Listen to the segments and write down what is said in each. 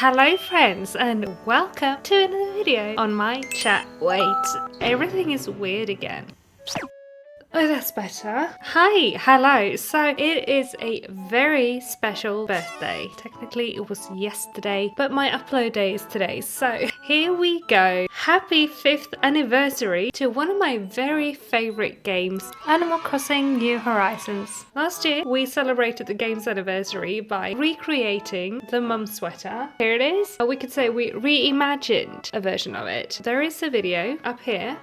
Hello friends and welcome to another video on my chat. Wait, everything is weird again. Oh, that's better. Hi, hello. So it is a very special birthday. Technically it was yesterday, but my upload day is today. So here we go. Happy 5th anniversary to one of my very favorite games, Animal Crossing New Horizons. Last year we celebrated the game's anniversary by recreating the mum sweater. Here it is. We could say we reimagined a version of it. There is a video up here.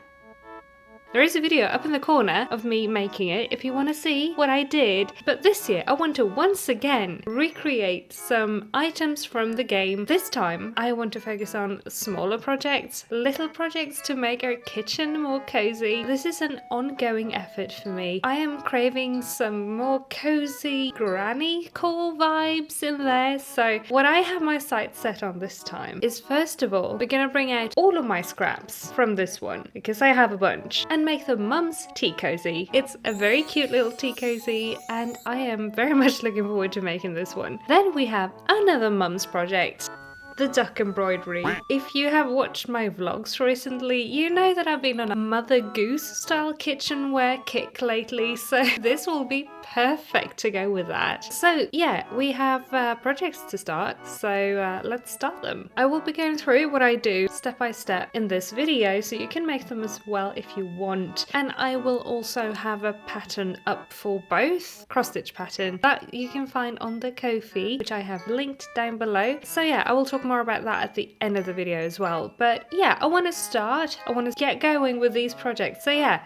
There is a video up in the corner of me making it if you want to see what I did. But this year I want to once again recreate some items from the game. This time I want to focus on smaller projects, little projects to make our kitchen more cozy. This is an ongoing effort for me. I am craving some more cozy granny core vibes in there. So what I have my sights set on this time is, first of all, we're gonna bring out all of my scraps from this one because I have a bunch, and make the mum's tea cozy. It's a very cute little tea cozy and I am very much looking forward to making this one. Then we have another mum's project, the duck embroidery. If you have watched my vlogs recently, you know that I've been on a Mother Goose style kitchenware kick lately, so this will be perfect to go with that. So yeah, we have projects to start, so let's start them. I will be going through what I do step by step in this video, so you can make them as well if you want. And I will also have a pattern up for both, cross-stitch pattern, that you can find on the Ko-fi, which I have linked down below. So yeah, I will talk more about that at the end of the video as well. But yeah, I want to get going with these projects. So yeah,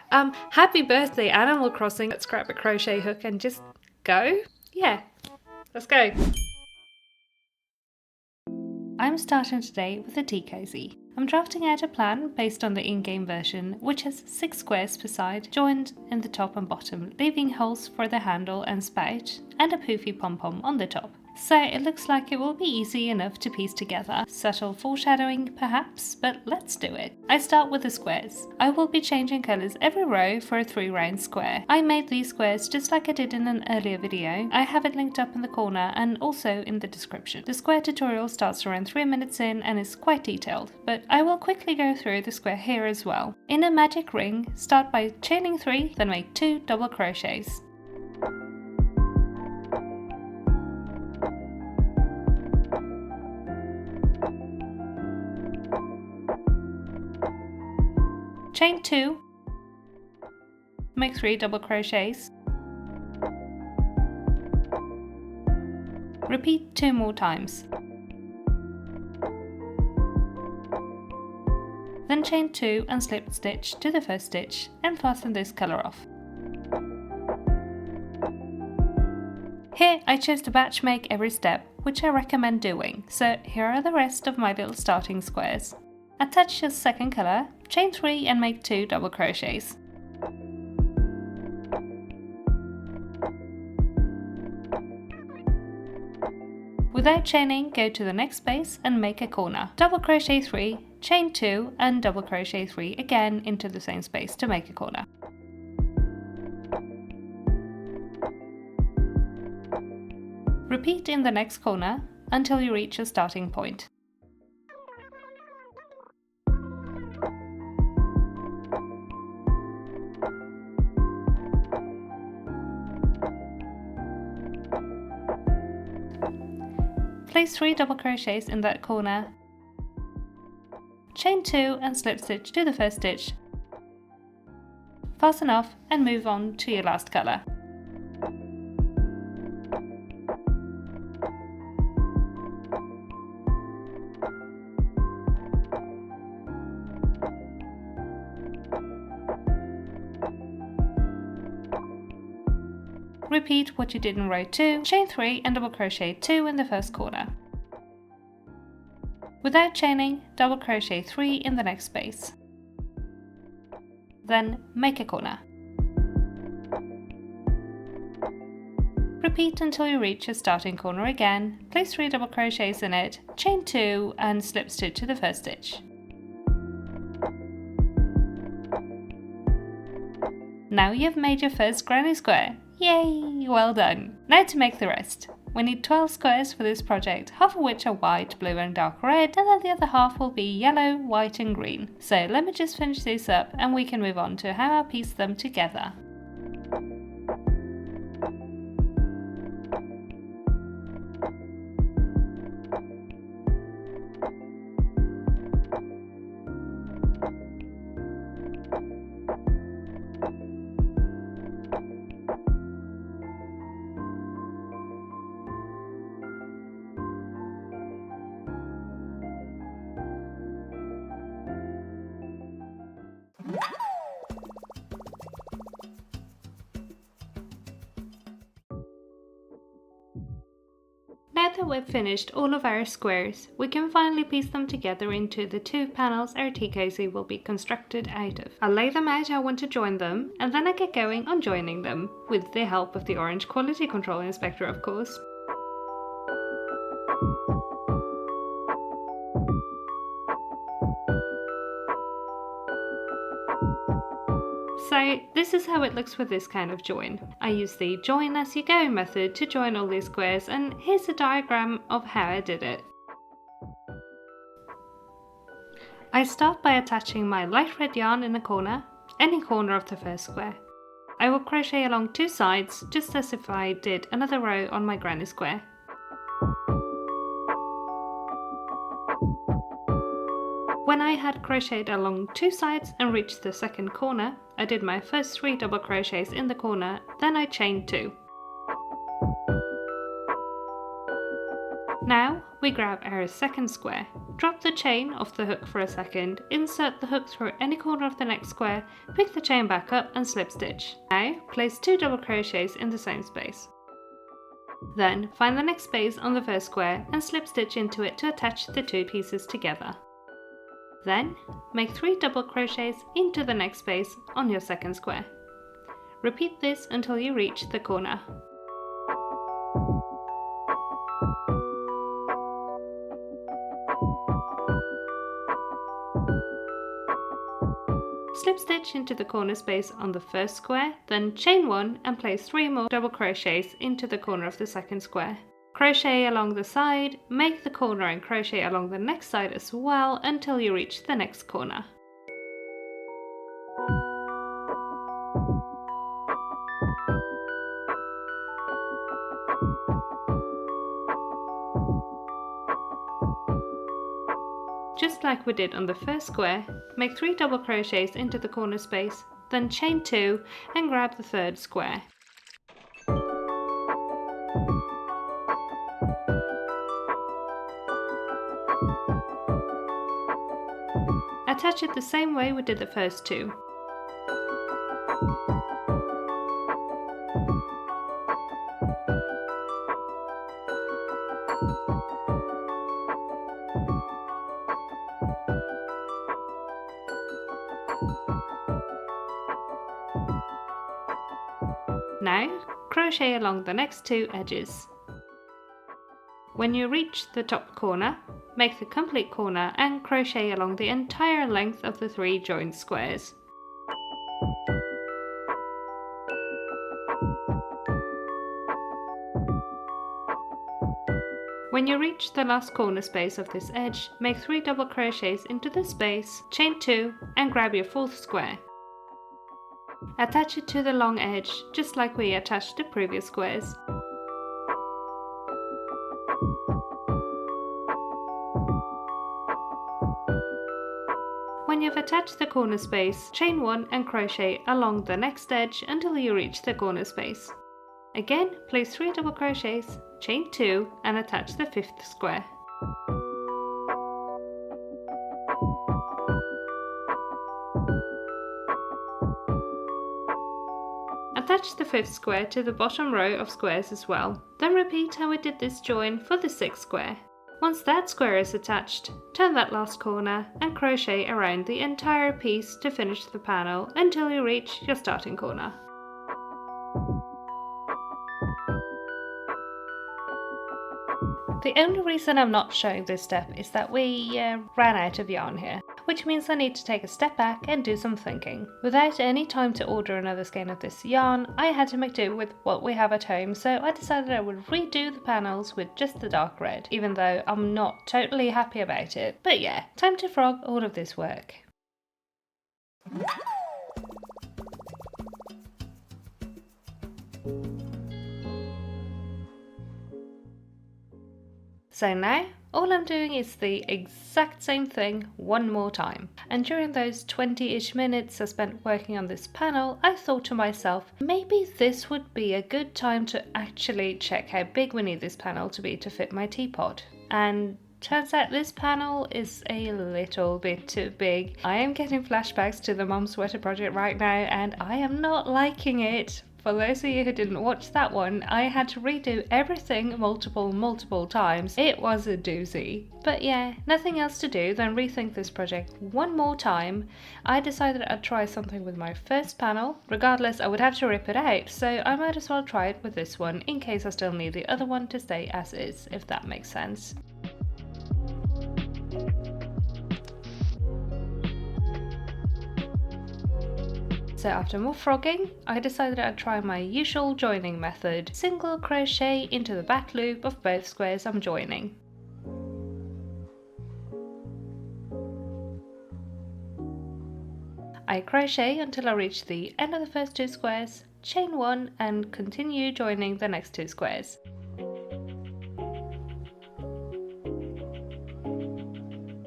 happy birthday Animal Crossing. Let's grab a crochet hook and just go. Yeah, let's go. I'm starting today with a tea cozy. I'm drafting out a plan based on the in-game version, which has 6 squares per side joined in the top and bottom, leaving holes for the handle and spout and a poofy pom-pom on the top. So it looks like it will be easy enough to piece together. Subtle foreshadowing perhaps, but let's do it. I start with the squares. I will be changing colours every row for a 3-round square. I made these squares just like I did in an earlier video. I have it linked up in the corner and also in the description. The square tutorial starts around 3 minutes in and is quite detailed, but I will quickly go through the square here as well. In a magic ring, start by chaining 3, then make 2 double crochets. Chain 2, make 3 double crochets, repeat 2 more times, then chain 2 and slip stitch to the first stitch and fasten this colour off. Here I chose to batch make every step, which I recommend doing, so here are the rest of my little starting squares. Attach the second colour, chain 3 and make 2 double crochets. Without chaining, go to the next space and make a corner. Double crochet 3, chain 2 and double crochet 3 again into the same space to make a corner. Repeat in the next corner until you reach a starting point. Place 3 double crochets in that corner, chain 2 and slip stitch to the first stitch, fasten off and move on to your last colour. Repeat what you did in row 2, chain 3 and double crochet 2 in the first corner. Without chaining, double crochet 3 in the next space. Then make a corner. Repeat until you reach a starting corner again, place 3 double crochets in it, chain 2 and slip stitch to the first stitch. Now you've made your first granny square. Yay! Well done! Now to make the rest. We need 12 squares for this project, half of which are white, blue and dark red, and then the other half will be yellow, white and green. So let me just finish these up and we can move on to how I piece them together. Now that we've finished all of our squares, we can finally piece them together into the two panels our tea cozy will be constructed out of. I'll lay them out how I want to join them, and then I get going on joining them, with the help of the orange quality control inspector of course. So this is how it looks with this kind of join. I use the join as you go method to join all these squares, and here's a diagram of how I did it. I start by attaching my light red yarn in the corner, any corner of the first square. I will crochet along two sides just as if I did another row on my granny square. When I had crocheted along two sides and reached the second corner, I did my first 3 double crochets in the corner, then I chained 2. Now we grab our second square, drop the chain off the hook for a second, insert the hook through any corner of the next square, pick the chain back up and slip stitch. Now place 2 double crochets in the same space. Then find the next space on the first square and slip stitch into it to attach the two pieces together. Then make 3 double crochets into the next space on your second square. Repeat this until you reach the corner. Slip stitch into the corner space on the first square, then chain 1 and place 3 more double crochets into the corner of the second square. Crochet along the side, make the corner and crochet along the next side as well until you reach the next corner. Just like we did on the first square, make 3 double crochets into the corner space, then chain 2 and grab the third square. Attach it the same way we did the first two. Now, crochet along the next two edges. When you reach the top corner, make the complete corner and crochet along the entire length of the 3 joined squares. When you reach the last corner space of this edge, make 3 double crochets into the space, chain 2 and grab your 4th square. Attach it to the long edge, just like we attached the previous squares. When you've attached the corner space, chain 1 and crochet along the next edge until you reach the corner space. Again, place 3 double crochets, chain 2 and attach the 5th square. Attach the 5th square to the bottom row of squares as well. Then repeat how we did this join for the 6th square. Once that square is attached, turn that last corner and crochet around the entire piece to finish the panel until you reach your starting corner. The only reason I'm not showing this step is that we ran out of yarn here. which means I need to take a step back and do some thinking. Without any time to order another skein of this yarn, I had to make do with what we have at home, so I decided I would redo the panels with just the dark red, even though I'm not totally happy about it. But yeah, time to frog all of this work. So now, all I'm doing is the exact same thing one more time. And during those 20-ish minutes I spent working on this panel, I thought to myself, maybe this would be a good time to actually check how big we need this panel to be to fit my teapot. And turns out this panel is a little bit too big. I am getting flashbacks to the Mum Sweater project right now, and I am not liking it. For those of you who didn't watch that one, I had to redo everything multiple times. It was a doozy. But yeah, nothing else to do than rethink this project one more time. I decided I'd try something with my first panel. Regardless, I would have to rip it out, so I might as well try it with this one in case I still need the other one to stay as is, if that makes sense. So after more frogging, I decided I'd try my usual joining method, single crochet into the back loop of both squares I'm joining. I crochet until I reach the end of the first 2 squares, chain 1 and continue joining the next 2 squares.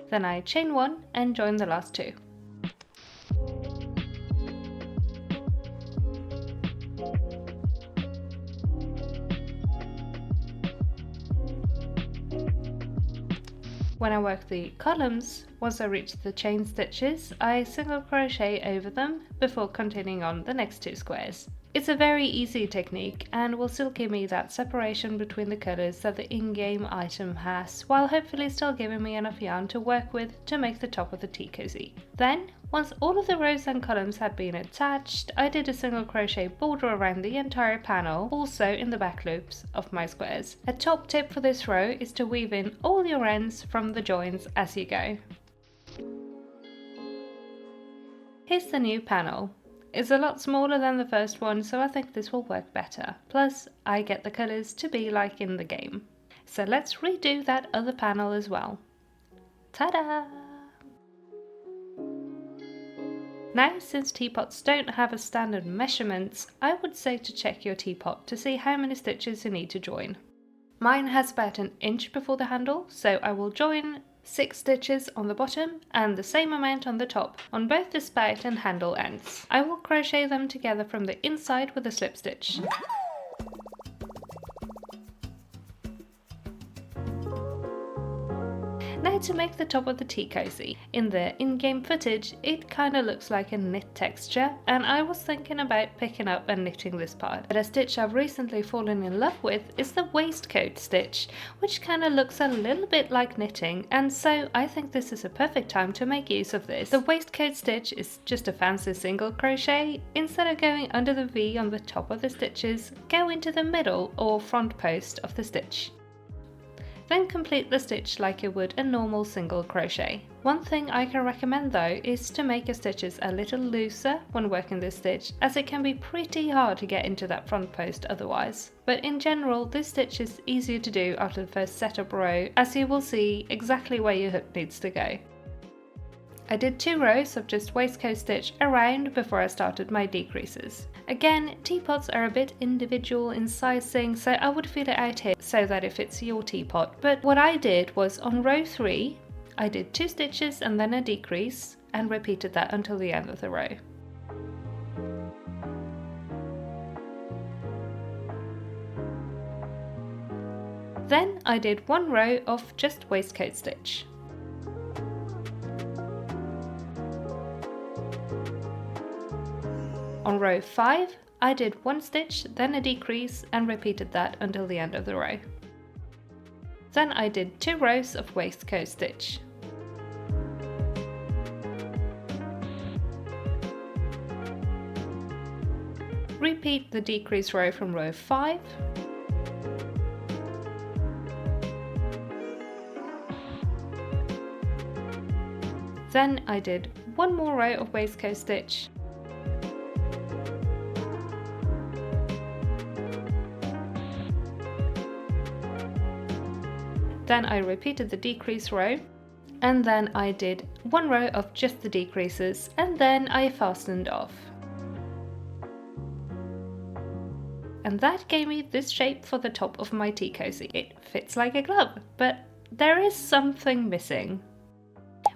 Then I chain 1 and join the last 2. When I work the columns, once I reach the chain stitches, I single crochet over them before continuing on the next 2 squares. It's a very easy technique and will still give me that separation between the colours that the in-game item has, while hopefully still giving me enough yarn to work with to make the top of the tea cozy. Then, once all of the rows and columns had been attached, I did a single crochet border around the entire panel, also in the back loops of my squares. A top tip for this row is to weave in all your ends from the joins as you go. Here's the new panel. It's a lot smaller than the first one, so I think this will work better. Plus, I get the colours to be like in the game. So let's redo that other panel as well. Ta-da! Now, since teapots don't have a standard measurements, I would say to check your teapot to see how many stitches you need to join. Mine has about 1 inch before the handle, so I will join 6 stitches on the bottom and the same amount on the top on both the spout and handle ends. I will crochet them together from the inside with a slip stitch. Now to make the top of the tea cozy. In the in-game footage, it kinda looks like a knit texture, and I was thinking about picking up and knitting this part. But a stitch I've recently fallen in love with is the waistcoat stitch, which kinda looks a little bit like knitting, and so I think this is a perfect time to make use of this. The waistcoat stitch is just a fancy single crochet. Instead of going under the V on the top of the stitches, go into the middle or front post of the stitch. Then complete the stitch like you would a normal single crochet. One thing I can recommend though is to make your stitches a little looser when working this stitch, as it can be pretty hard to get into that front post otherwise. But in general, this stitch is easier to do after the first setup row, as you will see exactly where your hook needs to go. I did 2 rows of just waistcoat stitch around before I started my decreases. Again, teapots are a bit individual in sizing, so I would feel it out here so that it fits your teapot. But what I did was on row 3, I did 2 stitches and then a decrease, and repeated that until the end of the row. Then I did 1 row of just waistcoat stitch. On row 5, I did 1 stitch, then a decrease, and repeated that until the end of the row. Then I did 2 rows of waistcoat stitch. Repeat the decrease row from row 5. Then I did one more row of waistcoat stitch. Then I repeated the decrease row, and then I did one row of just the decreases, and then I fastened off. And that gave me this shape for the top of my tea cozy. It fits like a glove, but there is something missing.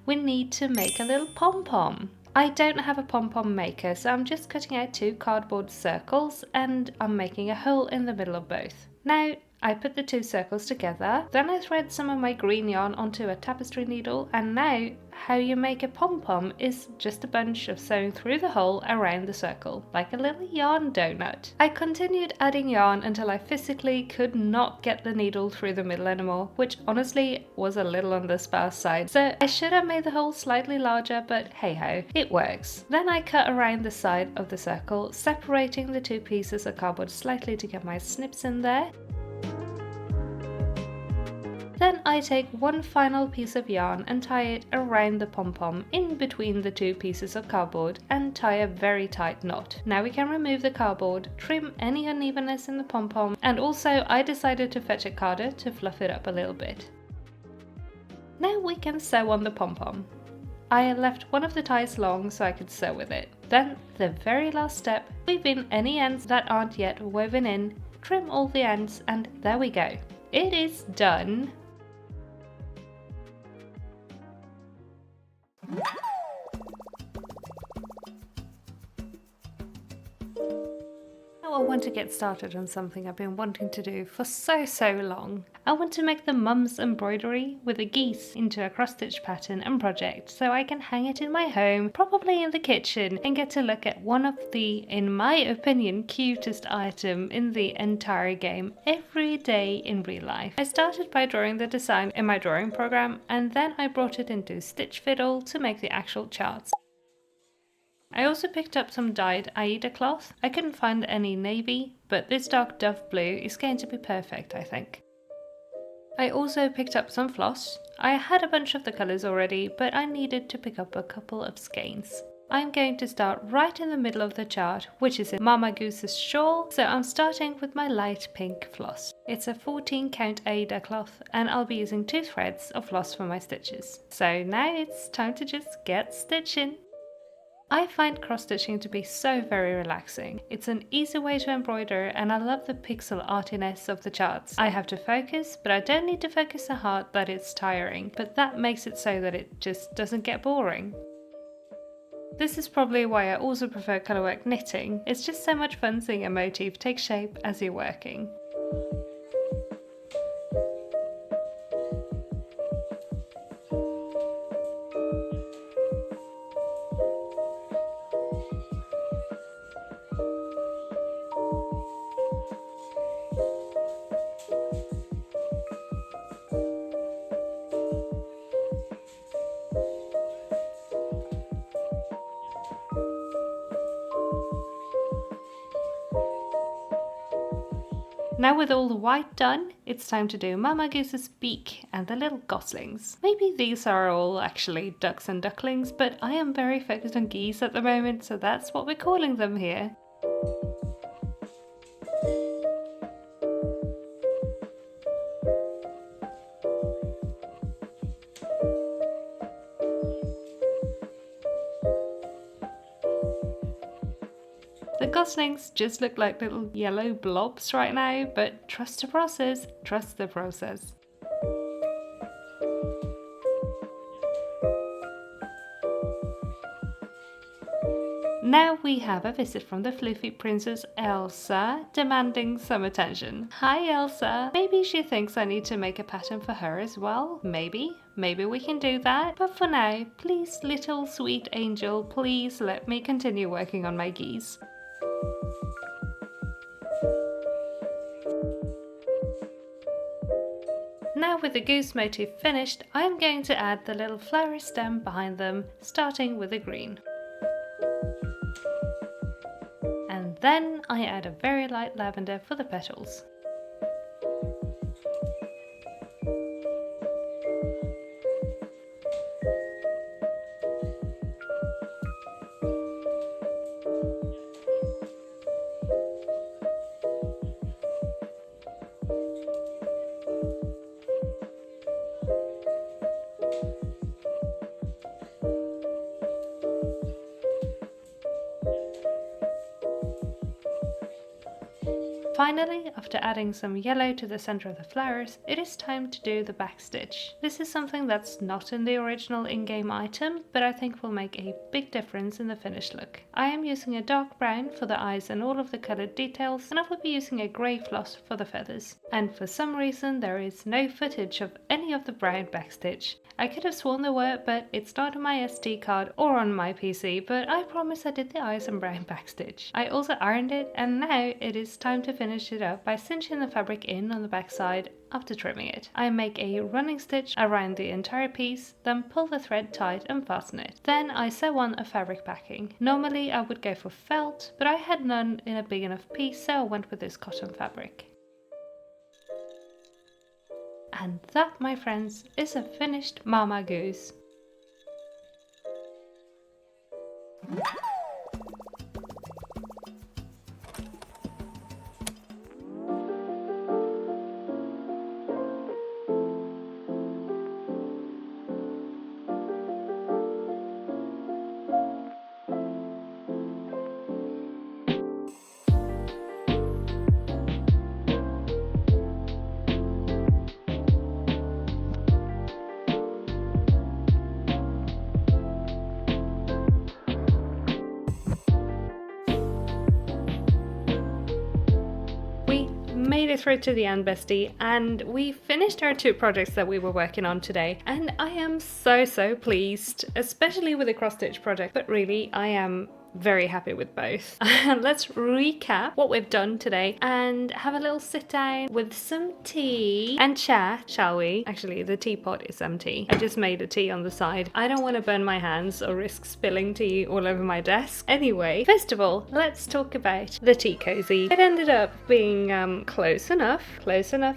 We need to make a little pom-pom. I don't have a pom-pom maker, so I'm just cutting out 2 cardboard circles and I'm making a hole in the middle of both. Now, I put the 2 circles together, then I thread some of my green yarn onto a tapestry needle, and now how you make a pom-pom is just a bunch of sewing through the hole around the circle, like a little yarn donut. I continued adding yarn until I physically could not get the needle through the middle anymore, which honestly was a little on the sparse side, so I should have made the hole slightly larger, but hey ho, it works. Then I cut around the side of the circle, separating the 2 pieces of cardboard slightly to get my snips in there. Then I take one final piece of yarn and tie it around the pom-pom in between the 2 pieces of cardboard and tie a very tight knot. Now we can remove the cardboard, trim any unevenness in the pom-pom, and also I decided to fetch a carder to fluff it up a little bit. Now we can sew on the pom-pom. I left one of the ties long so I could sew with it. Then the very last step, weave in any ends that aren't yet woven in, trim all the ends, and there we go. It is done! Now I want to get started on something I've been wanting to do for so long. I want to make the mum's embroidery with the geese into a cross-stitch pattern and project so I can hang it in my home, probably in the kitchen, and get to look at one of the, in my opinion, cutest item in the entire game every day in real life. I started by drawing the design in my drawing program, and then I brought it into Stitch Fiddle to make the actual charts. I also picked up some dyed Aida cloth. I couldn't find any navy, but this dark dove blue is going to be perfect, I think. I also picked up some floss. I had a bunch of the colours already, but I needed to pick up a couple of skeins. I'm going to start right in the middle of the chart, which is in MAMA GOOSE's shawl, so I'm starting with my light pink floss. It's a 14 count Aida cloth, and I'll be using 2 threads of floss for my stitches. So now it's time to just get stitching. I find cross-stitching to be so very relaxing. It's an easy way to embroider, and I love the pixel artiness of the charts. I have to focus, but I don't need to focus so hard that it's tiring, but that makes it so that it just doesn't get boring. This is probably why I also prefer colourwork knitting. It's just so much fun seeing a motif take shape as you're working. Now with all the white done, it's time to do Mama Goose's beak and the little goslings. Maybe these are all actually ducks and ducklings, but I am very focused on geese at the moment, so that's what we're calling them here. The goslings just look like little yellow blobs right now, but trust the process, trust the process. Now we have a visit from the fluffy princess Elsa, demanding some attention. Hi Elsa! Maybe she thinks I need to make a pattern for her as well? Maybe we can do that. But for now, please little sweet angel, please let me continue working on my geese. Now with the goose motif finished, I'm going to add the little flowery stem behind them, starting with the green. And then I add a very light lavender for the petals. Finally, after adding some yellow to the center of the flowers, it is time to do the back stitch. This is something that's not in the original in-game item, but I think will make a big difference in the finished look. I am using a dark brown for the eyes and all of the colored details, and I will be using a grey floss for the feathers. And for some reason there is no footage of any of the brown backstitch. I could have sworn there were, but it's not on my SD card or on my PC, but I promise I did the eyes and brown backstitch. I also ironed it, and now it is time to finish it up by cinching the fabric in on the back side after trimming it. I make a running stitch around the entire piece, then pull the thread tight and fasten it. Then I sew on a fabric backing. Normally I would go for felt, but I had none in a big enough piece, so I went with this cotton fabric. And that, my friends, is a finished Mama Goose. Made it through to the end, bestie, and we finished our 2 projects that we were working on today, and I am so pleased, especially with the cross stitch project, but really I am very happy with both. Let's recap what we've done today and have a little sit down with some tea and chat, shall we? Actually, the teapot is empty. I just made a tea on the side. I don't want to burn my hands or risk spilling tea all over my desk. Anyway, first of all, let's talk about the tea cozy. It ended up being close enough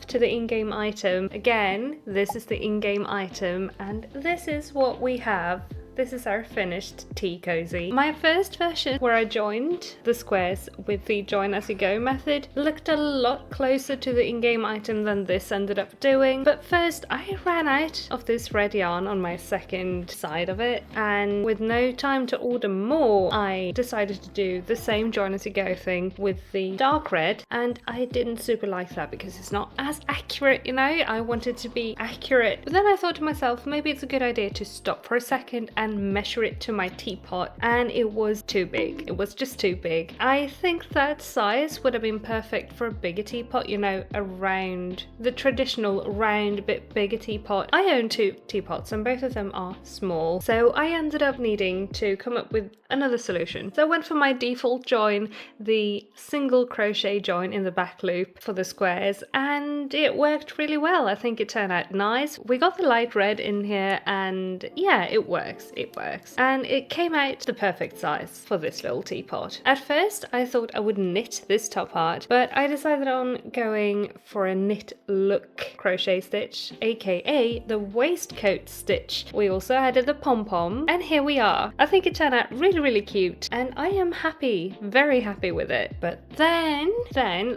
to the in-game item. Again, this is the in-game item, and this is what we have. This is our finished tea cozy. My first version, where I joined the squares with the join as you go method, looked a lot closer to the in-game item than this ended up doing. But first, I ran out of this red yarn on my second side of it, and with no time to order more, I decided to do the same join as you go thing with the dark red, and I didn't super like that because it's not as accurate, you know? I wanted to be accurate. But then I thought to myself, maybe it's a good idea to stop for a second and measure it to my teapot, and it was too big. It was just too big. I think that size would have been perfect for a bigger teapot, you know, around the traditional round bit bigger teapot. I own 2 teapots and both of them are small, so I ended up needing to come up with another solution. So I went for my default join, the single crochet join in the back loop for the squares, and it worked really well. I think it turned out nice. We got the light red in here, and yeah, it works. It works. And it came out the perfect size for this little teapot. At first, I thought I would knit this top part, but I decided on going for a knit look crochet stitch, aka the waistcoat stitch. We also added the pom-pom, and here we are. I think it turned out really cute, and I am happy, very happy with it. But then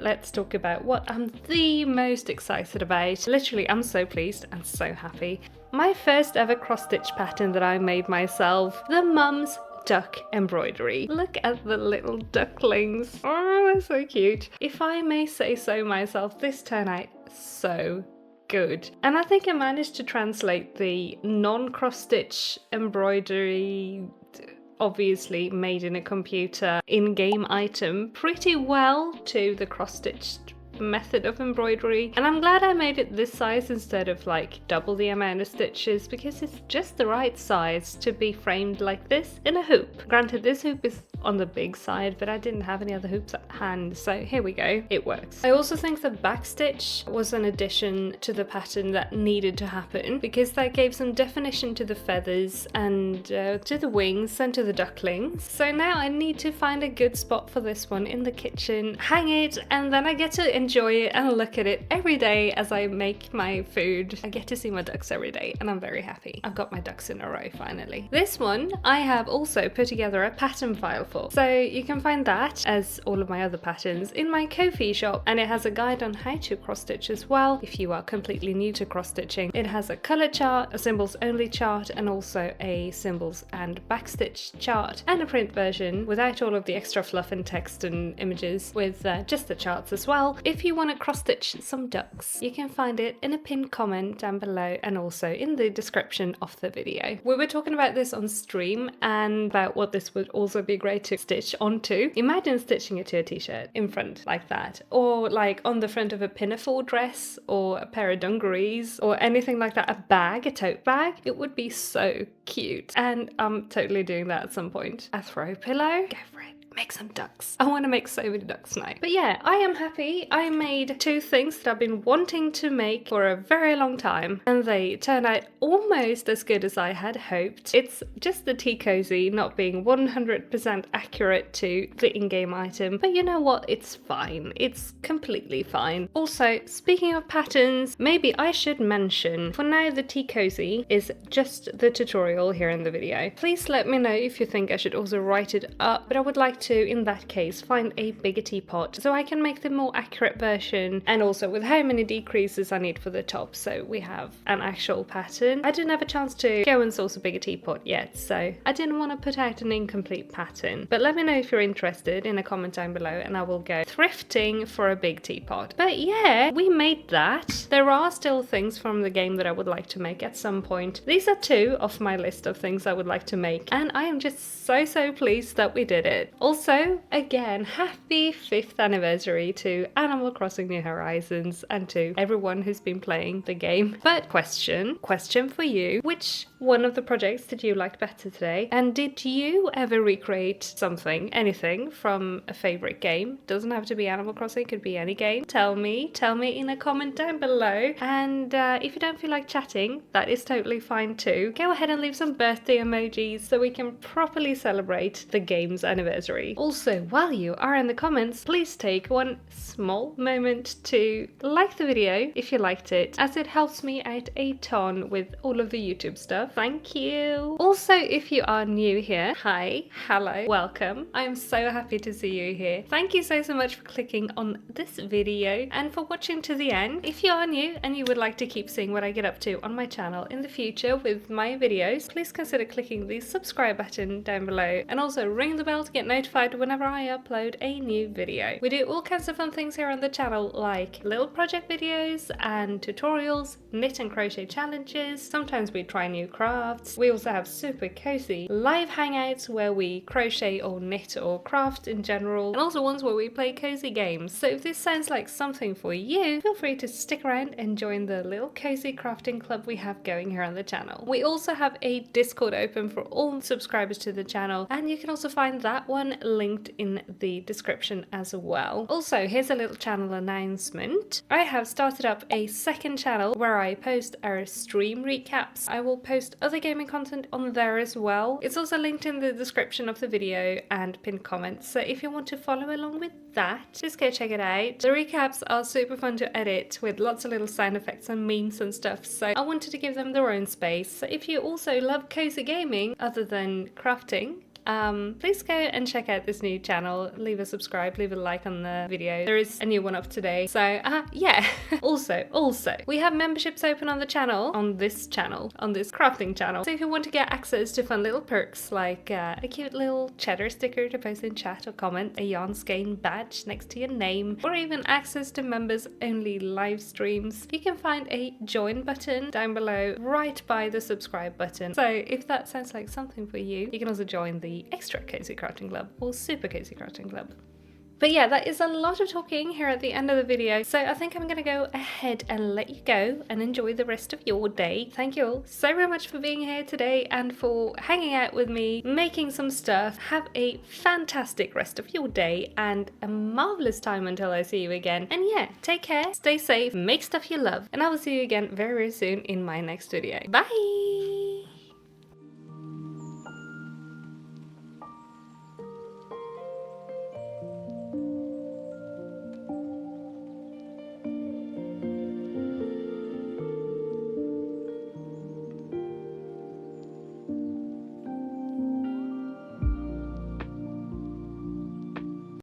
let's talk about what I'm the most excited about. Literally, I'm so pleased and so happy. My first ever cross stitch pattern that I made myself, the Mum's duck embroidery. Look at the little ducklings. Oh, they're so cute. If I may say so myself, this turned out so good. And I think I managed to translate the non-cross stitch embroidery, obviously made in a computer, in-game item pretty well to the cross-stitched method of embroidery, and I'm glad I made it this size instead of like double the amount of stitches, because it's just the right size to be framed like this in a hoop. Granted, this hoop is on the big side, but I didn't have any other hoops at hand, so here we go, it works. I also think the back stitch was an addition to the pattern that needed to happen, because that gave some definition to the feathers and to the wings and to the ducklings. So now I need to find a good spot for this one in the kitchen, hang it, and then I get to enjoy it and look at it every day as I make my food. I get to see my ducks every day, and I'm very happy. I've got my ducks in a row finally. This one I have also put together a pattern file helpful. So you can find that, as all of my other patterns, in my Ko-fi shop, and it has a guide on how to cross stitch as well if you are completely new to cross stitching. It has a color chart, a symbols only chart, and also a symbols and backstitch chart, and a print version without all of the extra fluff and text and images, with just the charts as well. If you want to cross stitch some ducks, you can find it in a pinned comment down below and also in the description of the video. We were talking about this on stream and about what this would also be great to stitch onto. Imagine stitching it to a t-shirt in front like that, or like on the front of a pinafore dress or a pair of dungarees or anything like that, a bag, a tote bag. It would be so cute, and I'm totally doing that at some point. A throw pillow, go for it. Make some ducks. I want to make so many ducks tonight. But yeah, I am happy. I made two things that I've been wanting to make for a very long time, and they turned out almost as good as I had hoped. It's just the tea cozy not being 100% accurate to the in-game item, but you know what? It's fine. It's completely fine. Also, speaking of patterns, maybe I should mention, for now the tea cozy is just the tutorial here in the video. Please let me know if you think I should also write it up, but I would like to, in that case, find a bigger teapot so I can make the more accurate version, and also with how many decreases I need for the top, so we have an actual pattern. I didn't have a chance to go and source a bigger teapot yet, so I didn't want to put out an incomplete pattern, but let me know if you're interested in a comment down below and I will go thrifting for a big teapot. But yeah, we made that. There are still things from the game that I would like to make at some point. These are two of my list of things I would like to make, and I am just so pleased that we did it. Also, again, happy 5th anniversary to Animal Crossing New Horizons and to everyone who's been playing the game. But question for you, which one of the projects did you like better today? And did you ever recreate something, anything from a favorite game? Doesn't have to be Animal Crossing, could be any game. Tell me in a comment down below. And if you don't feel like chatting, that is totally fine too. Go ahead and leave some birthday emojis so we can properly celebrate the game's anniversary. Also, while you are in the comments, please take one small moment to like the video if you liked it, as it helps me out a ton with all of the YouTube stuff. Thank you. Also, if you are new here, hi, hello, welcome. I'm so happy to see you here. Thank you so much for clicking on this video and for watching to the end. If you are new and you would like to keep seeing what I get up to on my channel in the future with my videos, please consider clicking the subscribe button down below, and also ring the bell to get notified whenever I upload a new video. We do all kinds of fun things here on the channel, like little project videos and tutorials, knit and crochet challenges. Sometimes we try new crafts. We also have super cozy live hangouts where we crochet or knit or craft in general, and also ones where we play cozy games. So if this sounds like something for you, feel free to stick around and join the little cozy crafting club we have going here on the channel. We also have a Discord open for all subscribers to the channel, and you can also find that one linked in the description as well. Also, here's a little channel announcement. I have started up a second channel where I post our stream recaps. I will post other gaming content on there as well. It's also linked in the description of the video and pinned comments, so if you want to follow along with that, just go check it out. The recaps are super fun to edit with lots of little sound effects and memes and stuff, so I wanted to give them their own space. So if you also love cozy gaming other than crafting, please go and check out this new channel. Leave a subscribe, leave a like on the video. There is a new one up today, so yeah. also we have memberships open on the channel, on this crafting channel, so if you want to get access to fun little perks like a cute little cheddar sticker to post in chat or comment, a yarn skein badge next to your name, or even access to members only live streams, you can find a join button down below right by the subscribe button. So if that sounds like something for you, you can also join the extra cozy crafting club or super cozy crafting club. But yeah, that is a lot of talking here at the end of the video, so I think I'm gonna go ahead and let you go and enjoy the rest of your day. Thank you all so very much for being here today and for hanging out with me, making some stuff. Have a fantastic rest of your day and a marvelous time until I see you again. And yeah, take care, stay safe, make stuff you love, and I will see you again very soon in my next video. Bye!